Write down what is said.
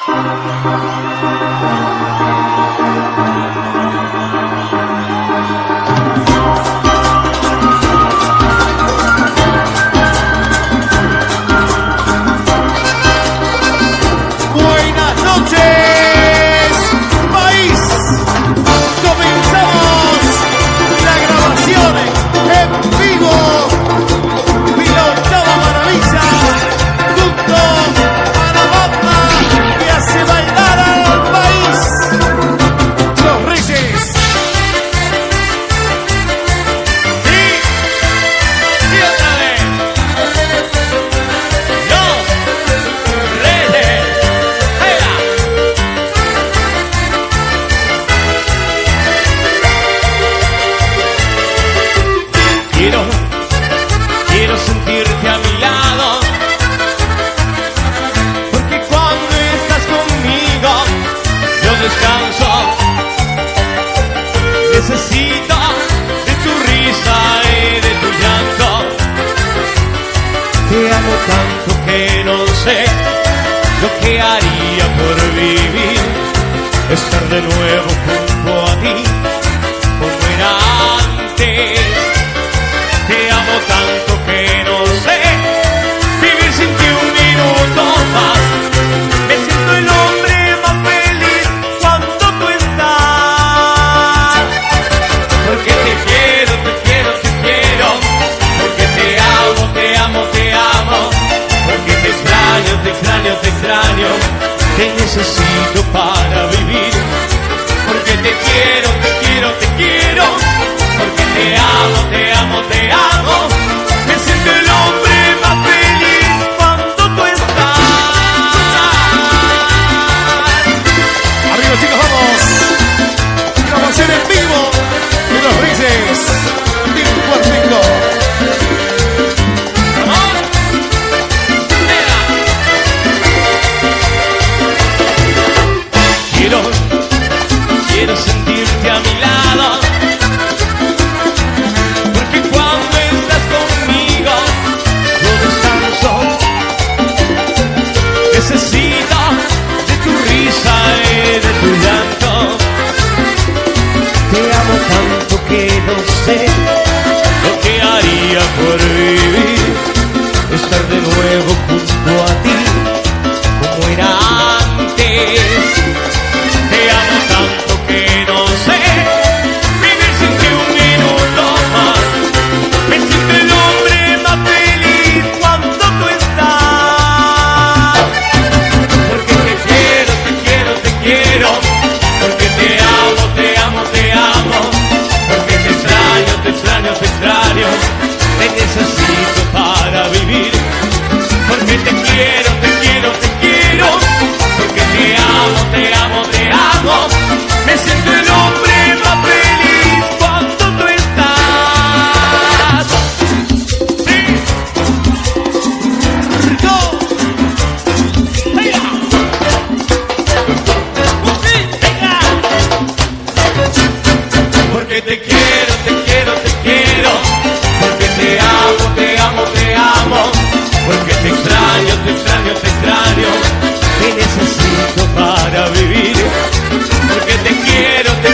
Buenas noches, país. Comenzamos la grabación en vivo de la octava maravilla junto a la banda que hace bailar al país, Los Reyes. Y otra vez, Los Reyes. Quiero sentirte a mi lado, porque cuando estás conmigo yo descanso. Necesito de tu risa y de tu llanto. Te amo tanto que no sé lo que haría por vivir, estar de nuevo junto a ti como era antes. Te amo tanto que no sé vivir sin ti un minuto más. Me siento el hombre más feliz cuando tú estás. Porque te quiero, te quiero, te quiero. Porque te amo, te amo, te amo. Porque te extraño, te extraño, te extraño. Te necesito para vivir. Porque te quiero, te quiero, te quiero. Porque te amo, te amo, te amo. Me siento el hombre más feliz cuando tú estás. Arriba chicos, vamos. Grabación en vivo de Los Reyes. Tingo a tingo. Quiero sentirte a mi lado, porque cuando estás conmigo yo descanso. Necesito de tu risa y de tu llanto. Te amo tanto que no sé lo que haría por vivir, estar de nuevo junto a ti como era antes. Te amo tanto que no sé vivir sin ti un minuto más. Me siento el hombre más feliz cuando tú estás. Porque te quiero, te quiero, te quiero. Porque te amo, te amo, te amo. Porque te extraño, te extraño, te extraño. Te necesito para vivir. Porque te quiero, te quiero, te quiero. Porque te amo, te amo, te amo. Me siento el hombre más feliz cuando tú estás. Sí. Rico. Venga. Sí, venga. Porque te quiero, te quiero, te quiero. Porque te amo, te amo, te amo. Porque te extraño, te extraño, te extraño. Te necesito para vivir. Porque te quiero, te